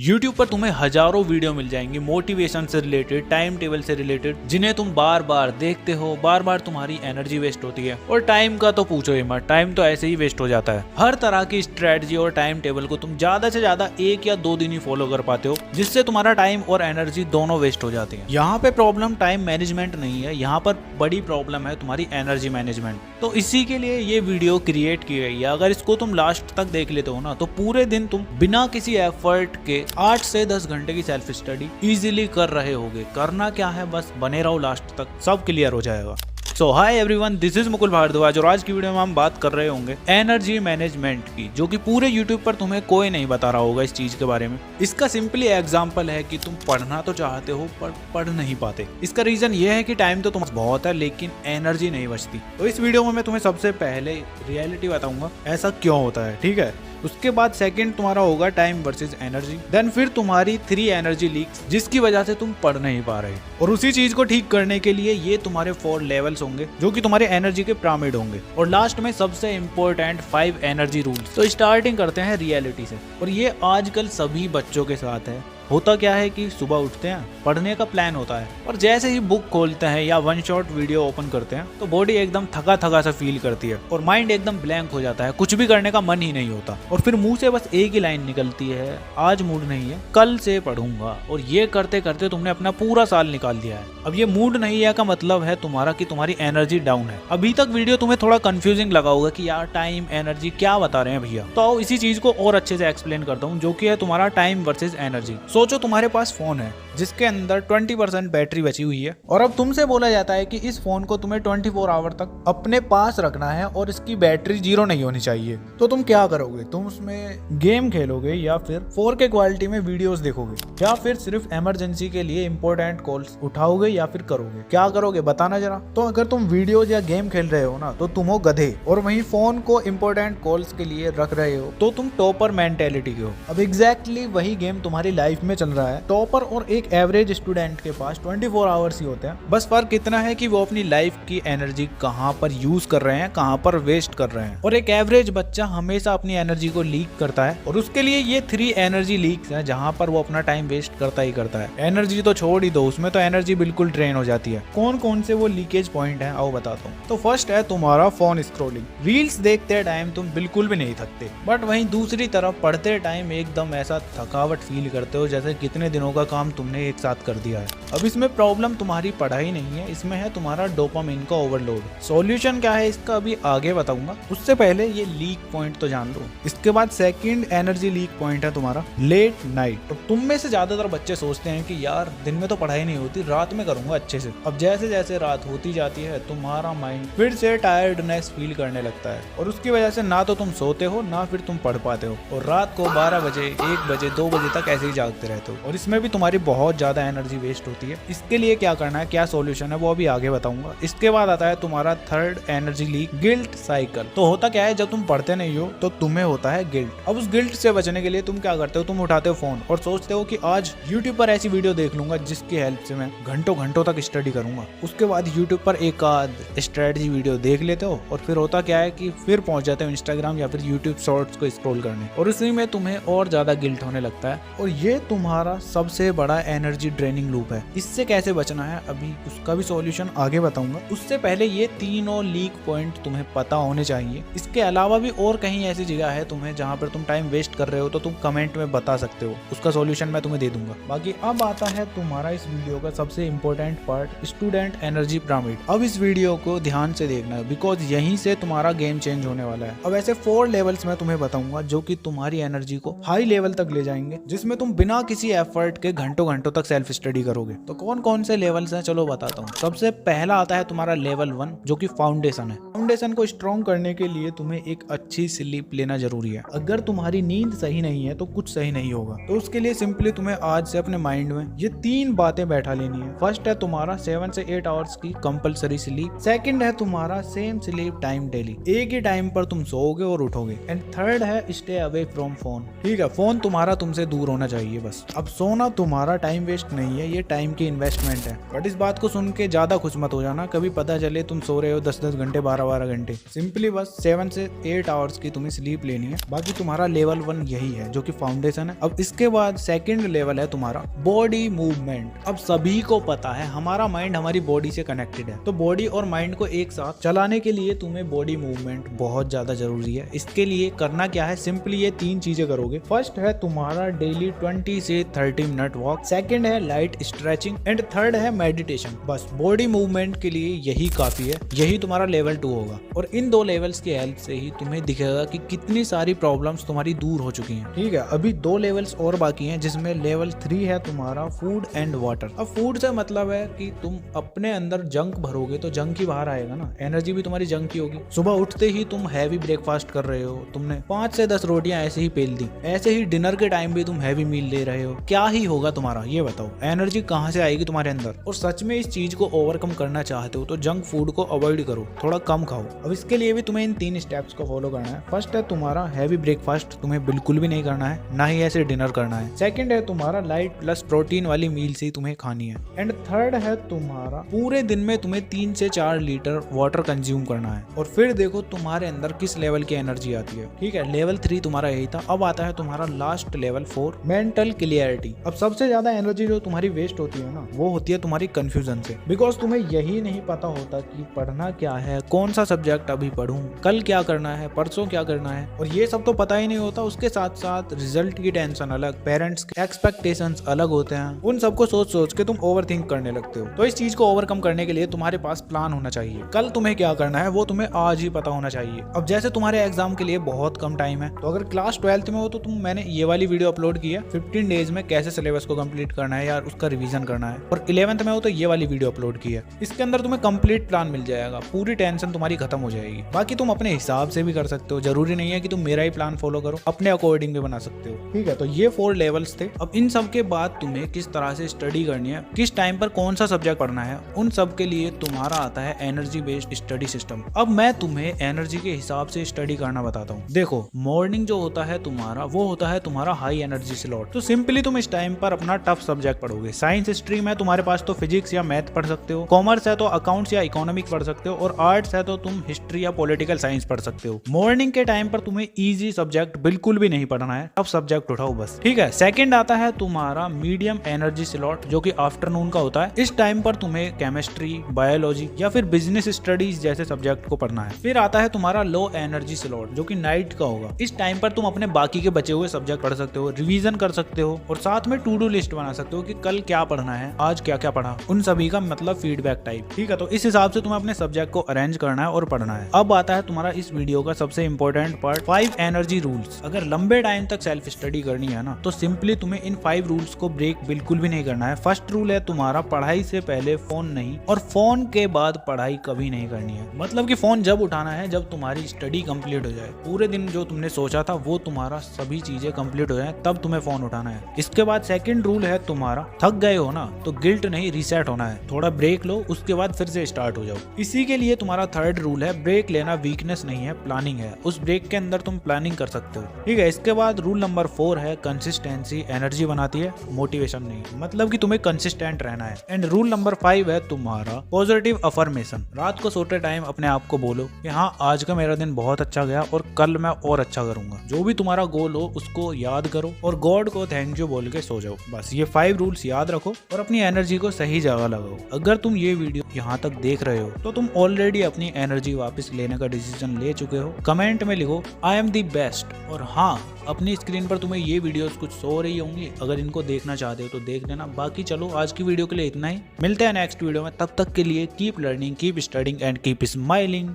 YouTube पर तुम्हें हजारों वीडियो मिल जाएंगी मोटिवेशन से रिलेटेड, टाइम टेबल से रिलेटेड, जिन्हें तुम बार बार देखते हो, बार बार तुम्हारी एनर्जी वेस्ट होती है। और टाइम का तो पूछो ही मत, टाइम तो ऐसे ही वेस्ट हो जाता है। हर तरह की स्ट्रेटजी और टाइम टेबल को तुम ज्यादा से ज्यादा 1 या 2 दिन ही फॉलो कर पाते हो, जिससे तुम्हारा टाइम और एनर्जी दोनों वेस्ट हो जाती है। यहाँ पे प्रॉब्लम टाइम मैनेजमेंट नहीं है, यहाँ पर बड़ी प्रॉब्लम है तुम्हारी एनर्जी मैनेजमेंट। तो इसी के लिए ये वीडियो क्रिएट की गई है। अगर इसको तुम लास्ट तक देख लेते हो ना, तो पूरे दिन तुम बिना किसी एफर्ट के 8 से 10 घंटे की सेल्फ स्टडी इजीली कर रहे होगे। करना क्या है, बस बने रहो लास्ट तक, सब क्लियर हो जाएगा। So hi everyone, this is Mukul Bhardwaj और आज की वीडियो में हम बात कर रहे होंगे एनर्जी मैनेजमेंट की, जो कि पूरे यूट्यूब पर तुम्हें कोई नहीं बता रहा होगा इस चीज के बारे में। इसका सिंपली एग्जांपल है कि तुम पढ़ना तो चाहते हो पर पढ़ नहीं पाते। इसका रीजन ये है कि टाइम तो तुम्हारे बहुत है लेकिन एनर्जी नहीं बचती। तो इस वीडियो में मैं तुम्हें सबसे पहले रियलिटी बताऊंगा ऐसा क्यों होता है, ठीक है। उसके बाद सेकंड तुम्हारा होगा टाइम वर्सेस एनर्जी, देन फिर तुम्हारी 3 एनर्जी लीक्स जिसकी वजह से तुम पढ़ नहीं पा रहे। और उसी चीज को ठीक करने के लिए ये तुम्हारे 4 लेवल्स होंगे जो कि तुम्हारे एनर्जी के पिरामिड होंगे। और लास्ट में सबसे इम्पोर्टेंट 5 एनर्जी रूल्स। तो स्टार्टिंग करते हैं रियलिटी से, और ये आजकल सभी बच्चों के साथ है। होता क्या है कि सुबह उठते हैं, पढ़ने का प्लान होता है, और जैसे ही बुक खोलते हैं या वन शॉट वीडियो ओपन करते हैं तो बॉडी एकदम थका थका सा फील करती है और माइंड एकदम ब्लैंक हो जाता है, कुछ भी करने का मन ही नहीं होता। और फिर मुंह से बस एक ही लाइन निकलती है, आज मूड नहीं है, कल से पढ़ूंगा। और ये करते करते तुमने अपना पूरा साल निकाल दिया है। अब ये मूड नहीं है का मतलब है तुम्हारा कि तुम्हारी एनर्जी डाउन है। अभी तक वीडियो तुम्हें थोड़ा कंफ्यूजिंग लगा होगा कि यार टाइम एनर्जी क्या बता रहे हैं भैया, तो आओ इसी चीज को और अच्छे से एक्सप्लेन करता हूँ, जो कि है तुम्हारा टाइम वर्सेज एनर्जी। सोचो तुम्हारे पास फोन है जिसके अंदर 20% बैटरी बची हुई है, और अब तुमसे बोला जाता है कि इस फोन को तुम्हें 24 आवर तक अपने पास रखना है और इसकी बैटरी 0 नहीं होनी चाहिए। तो तुम क्या करोगे? तुम उसमें गेम खेलोगे या फिर 4K क्वालिटी में वीडियोस देखोगे, या फिर सिर्फ इमरजेंसी के लिए इंपॉर्टेंट कॉल्स उठाओगे या फिर करोगे? क्या करोगे बताना जरा। तो अगर तुम वीडियोज या गेम खेल रहे हो ना, तो तुम हो गधे, और वहीं फोन को इंपॉर्टेंट कॉल्स के लिए रख रहे हो तो तुम टॉपर मेंटेलिटी के हो। अब एग्जैक्टली वही गेम तुम्हारी लाइफ में चल रहा है। टॉपर और एक एवरेज स्टूडेंट के पास 24 आवर्स ही होते हैं। बस फर्क इतना है कि वो अपनी लाइफ की एनर्जी कहाँ पर यूज कर रहे हैं, कहाँ पर वेस्ट कर रहे हैं। और एक एवरेज बच्चा हमेशा अपनी एनर्जी को लीक करता है, और उसके लिए ये 3 एनर्जी लीक्स हैं जहाँ पर वो अपना टाइम वेस्ट करता ही करता है। एनर्जी तो छोड़ ही दो, उसमें तो एनर्जी बिल्कुल ड्रेन हो जाती है। कौन कौन से वो लीकेज पॉइंट है आओ बताता हूँ। तो फर्स्ट है तुम्हारा फोन स्क्रोलिंग। रील्स देखते टाइम तुम बिल्कुल भी नहीं थकते, बट वहीं दूसरी तरफ पढ़ते टाइम एकदम ऐसा थकावट फील करते हो जैसे कितने दिनों का काम तुमने एक साथ कर दिया है। अब इसमें प्रॉब्लम तुम्हारी पढ़ाई नहीं है, इसमें है तुम्हारा डोपामिन का ओवरलोड। सॉल्यूशन क्या है इसका अभी आगे बताऊंगा, उससे पहले ये लीक पॉइंट तो जान लो। इसके बाद सेकंड एनर्जी लीक पॉइंट है तुम्हारा लेट नाइट। तो तुम में से ज्यादातर बच्चे सोचते हैं कि यार दिन में तो पढ़ाई नहीं होती, रात में करूंगा अच्छे से। अब जैसे जैसे रात होती जाती है तुम्हारा माइंड फिर से टायर्डनेस फील करने लगता है, और उसकी वजह से ना तो तुम सोते हो ना फिर तुम पढ़ पाते हो, और रात को 12 बजे 1 बजे 2 बजे तक ऐसे ही जागते रहते हो, और इसमें भी तुम्हारी बहुत ज्यादा एनर्जी वेस्ट होती है। इसके लिए क्या करना है, क्या सॉल्यूशन है, वो अभी आगे बताऊंगा। इसके बाद आता है तुम्हारा third energy leak, guilt cycle. तो होता क्या है, जब तुम पढ़ते नहीं हो तो तुम्हें होता है गिल्ट। अब उस गिल्ट से बचने के लिए तुम क्या करते हो, तुम उठाते हो फोन और सोचते हो कि आज यूट्यूब पर ऐसी वीडियो देख लूंगा जिसकी हेल्प से मैं घंटों घंटों तक स्टडी करूंगा। उसके बाद यूट्यूब पर एक आध स्ट्रेटजी वीडियो देख लेते हो, और फिर होता क्या है कि फिर पहुंच जाते हो इंस्टाग्राम या फिर यूट्यूब शॉर्ट्स को स्क्रॉल करने, और उसी में तुम्हें और ज्यादा गिल्ट होने लगता है। और ये तुम्हारा सबसे बड़ा एनर्जी ड्रेनिंग लूप है। इससे कैसे बचना है अभी उसका भी सॉल्यूशन आगे बताऊंगा। उससे पहले ये तीनों लीक पॉइंट तुम्हें पता होने चाहिए। इसके अलावा भी और कहीं ऐसी जगह है तुम्हें जहां पर तुम टाइम वेस्ट कर रहे हो, तो तुम कमेंट में बता सकते हो, उसका सॉल्यूशन मैं तुम्हें दे दूंगा। बाकी अब आता है तुम्हारा इस वीडियो का सबसे important part, student energy pyramid. अब इस वीडियो को ध्यान से देखना है, बिकॉज यहीं से तुम्हारा गेम चेंज होने वाला है। अब ऐसे 4 लेवल्स मैं तुम्हें बताऊंगा जो कि तुम्हारी एनर्जी को हाई लेवल तक ले जाएंगे, जिसमें तुम बिना किसी एफर्ट के घंटों घंटों तक सेल्फ स्टडी करोगे। तो कौन कौन से लेवल्स हैं चलो बताता हूँ। सबसे पहला आता है तुम्हारा लेवल 1 जो कि फाउंडेशन है। फाउंडेशन को स्ट्रॉन्ग करने के लिए तुम्हें एक अच्छी स्लीप लेना जरूरी है। अगर तुम्हारी नींद सही नहीं है तो कुछ सही नहीं होगा। तो उसके लिए सिंपली तुम्हें आज से अपने माइंड में ये 3 बातें बैठा लेनी है। फर्स्ट है तुम्हारा 7 से 8 आवर्स की कंपलसरी स्लीप। सेकंड है तुम्हारा सेम स्लीप टाइम डेली, एक ही टाइम पर तुम सोओगे और उठोगे। एंड थर्ड है स्टे अवे फ्रॉम फोन। ठीक है, फोन तुम्हारा तुमसे दूर होना चाहिए बस। अब सोना तुम्हारा टाइम वेस्ट नहीं है, ये टाइम टाइम की इन्वेस्टमेंट है। बट इस बात को सुन के ज्यादा खुश मत हो जाना, कभी पता चले तुम सो रहे हो 10-10 घंटे 12-12 घंटे। सिंपली बस 7 से 8 आवर्स की तुम्हें स्लीप लेनी है। बाकी तुम्हारा लेवल 1 यही है जो कि फाउंडेशन है। अब इसके बाद सेकंड लेवल है तुम्हारा बॉडी मूवमेंट। अब सभी को पता है हमारा माइंड हमारी बॉडी से कनेक्टेड है, तो बॉडी और माइंड को एक साथ चलाने के लिए तुम्हें बॉडी मूवमेंट बहुत ज्यादा जरूरी है। इसके लिए करना क्या है, सिंपली ये 3 चीजें करोगे। फर्स्ट है तुम्हारा डेली 20 से 30 मिनट वॉक, सेकंड है लाइट स्ट्रेचिंग एंड थर्ड है मेडिटेशन। बस बॉडी मूवमेंट के लिए यही काफी है, यही तुम्हारा लेवल 2 होगा। और इन 2 लेवल्स की हेल्प से ही तुम्हें दिखेगा कि कितनी सारी प्रॉब्लम्स तुम्हारी दूर हो चुकी हैं। ठीक है, अभी 2 लेवल्स और बाकी हैं, जिसमें लेवल 3 है तुम्हारा फूड एंड वाटर। अब फूड से मतलब है कि तुम अपने अंदर जंक भरोगे तो जंक ही बाहर आएगा ना, एनर्जी भी तुम्हारी जंक की होगी। सुबह उठते ही तुम हैवी ब्रेकफास्ट कर रहे हो, तुमने 5 से 10 रोटियां ऐसे ही पेल दी, ऐसे ही डिनर के टाइम भी तुम हैवी मील ले रहे हो, क्या ही होगा तुम्हारा, ये बताओ एनर्जी कहाँ से आएगी तुम्हारे अंदर। और सच में इस चीज को ओवरकम करना चाहते हो तो जंक फूड को अवॉइड करो, थोड़ा कम खाओ। अब इसके लिए भी तुम्हें इन 3 स्टेप्स को फॉलो करना है। फर्स्ट है तुम्हारा हैवी ब्रेकफास्ट, तुम्हें बिल्कुल भी नहीं करना है, ना ही ऐसे डिनर करना है। सेकंड है तुम्हारा लाइट प्लस प्रोटीन वाली मील्स ही तुम्हें खानी है। एंड थर्ड है तुम्हारा पूरे दिन में तुम्हें 3 से 4 लीटर वाटर कंज्यूम करना है। और फिर देखो तुम्हारे अंदर किस लेवल की एनर्जी आती है। ठीक है, लेवल 3 तुम्हारा यही था। अब आता है तुम्हारा लास्ट लेवल 4 मेंटल क्लियरिटी। अब सबसे ज्यादा एनर्जी जो तुम्हारी वेस्ट होती है ना, वो होती है तुम्हारी कंफ्यूजन से। बिकॉज तुम्हें यही नहीं पता होता कि पढ़ना क्या है, कौन सा सब्जेक्ट अभी पढ़ूं, कल क्या करना है, परसों क्या करना है, और ये सब तो पता ही नहीं होता। उसके साथ साथ रिजल्ट की टेंशन अलग, पेरेंट्स के एक्सपेक्टेशंस अलग होते हैं, उन सबको सोच सोच के तुम ओवरथिंक करने लगते हो। तो इस चीज को ओवरकम करने के लिए तुम्हारे पास प्लान होना चाहिए। कल तुम्हें क्या करना है वो तुम्हें आज ही पता होना चाहिए। अब जैसे तुम्हारे एग्जाम के लिए बहुत कम टाइम है, तो अगर क्लास 12th में हो तो मैंने ये वाली वीडियो अपलोड की है 15 डेज में कैसे सिलेबस को कंप्लीट करना है या उसका रिवीजन करना है। और 11th में हो तो ये वाली वीडियो अपलोड की है। इसके अंदर तुम्हें कंप्लीट प्लान मिल जाएगा, पूरी टेंशन तुम्हारी खत्म हो जाएगी। बाकी तुम अपने हिसाब से भी कर सकते हो, जरूरी नहीं है कि तुम मेरा ही प्लान फॉलो करो, अपने अकॉर्डिंग भी बना सकते हो। ठीक है, तो ये 4 लेवल्स थे। अब इन सब के बाद तुम्हें किस तरह से स्टडी करनी है, किस टाइम पर कौन सा सब्जेक्ट पढ़ना है, उन सब के लिए तुम्हारा आता है एनर्जी बेस्ड स्टडी सिस्टम। अब मैं तुम्हें एनर्जी के हिसाब से स्टडी करना बताता हूँ। देखो, मॉर्निंग जो होता है तुम्हारा, वो होता है तुम्हारा हाई एनर्जी स्लॉट। तो सिंपली तुम इस टाइम पर अपना टफ सब्जेक्ट पढ़ोगे। साइंस स्ट्रीम है तुम्हारे पास तो फिजिक्स या मैथ पढ़ सकते हो, कॉमर्स है तो अकाउंट्स या इकोनॉमिक्स पढ़ सकते हो, और आर्ट्स है तो तुम हिस्ट्री या पॉलिटिकल साइंस पढ़ सकते हो। मॉर्निंग के टाइम पर तुम्हें इजी सब्जेक्ट बिल्कुल भी नहीं पढ़ना है, टफ सब्जेक्ट उठाओ बस। ठीक है, सेकंड आता है तुम्हारा मीडियम एनर्जी स्लॉट, जो कि आफ्टरनून का होता है। इस टाइम पर तुम्हें केमिस्ट्री, बायोलॉजी या फिर बिजनेस स्टडीज जैसे सब्जेक्ट को पढ़ना है। फिर आता है तुम्हारा लो एनर्जी स्लॉट, जो कि नाइट का होगा। इस टाइम पर तुम अपने बाकी के बचे हुए सब्जेक्ट पढ़ सकते हो, रिवीजन कर सकते हो, और साथ में टू डू लिस्ट बना सकते हो कि कल क्या पढ़ना है, आज क्या क्या पढ़ा, उन सभी का मतलब फीडबैक टाइप। ठीक है, तो इस हिसाब से तुम्हें अपने सब्जेक्ट को अरेंज करना है और पढ़ना है। अब आता है तुम्हारा इस वीडियो का सबसे इंपॉर्टेंट पार्ट, 5 एनर्जी रूल्स। अगर लंबे टाइम तक सेल्फ स्टडी करनी है ना, तो सिंपली तुम्हें इन 5 रूल्स को ब्रेक बिल्कुल भी नहीं करना है। फर्स्ट रूल है तुम्हारा, पढ़ाई से पहले फोन नहीं, और फोन के बाद पढ़ाई कभी नहीं करनी है। मतलब कि फोन जब उठाना है जब तुम्हारी स्टडी कंप्लीट हो जाए, पूरे दिन जो तुमने सोचा था वो तुम्हारा सभी चीजें कंप्लीट हो जाए, तब तुम्हें फोन उठाना है। इसके बाद सेकंड रूल है तुम्हारा, थक गए हो ना तो गिल्ट नहीं, रीसेट होना है, थोड़ा ब्रेक लो, उसके बाद फिर से स्टार्ट हो जाओ। इसी के लिए तुम्हारा थर्ड रूल है, ब्रेक लेना वीकनेस नहीं है, प्लानिंग है। उस ब्रेक के अंदर तुम प्लानिंग कर सकते हो। ठीक है, इसके बाद रूल नंबर 4 है कंसिस्टेंसी एनर्जी बनाती है, मोटिवेशन नहीं। मतलब कि तुम्हें कंसिस्टेंट रहना है। एंड रूल नंबर 5 है तुम्हारा पॉजिटिव अफर्मेशन। रात को सोते टाइम अपने आप को बोलो कि हाँ, आज का मेरा दिन बहुत अच्छा गया और कल मैं और अच्छा करूंगा। जो भी तुम्हारा गोल हो उसको याद करो और गॉड को थैंक यू बोल के सो जाओ। बस ये 5 रूल्स याद रखो और अपनी एनर्जी को सही जगह लगाओ। अगर तुम ये वीडियो यहाँ तक देख रहे हो तो तुम ऑलरेडी अपनी एनर्जी वापस लेने का डिसीजन ले चुके हो। कमेंट में लिखो आई एम दी बेस्ट। और हाँ, अपनी स्क्रीन पर तुम्हें ये वीडियोस कुछ शो रही होंगी, अगर इनको देखना चाहते हो तो देख लेना। बाकी चलो, आज की वीडियो के लिए इतना ही। मिलते हैं नेक्स्ट वीडियो में, तब तक के लिए keep learning, keep studying and keep smiling.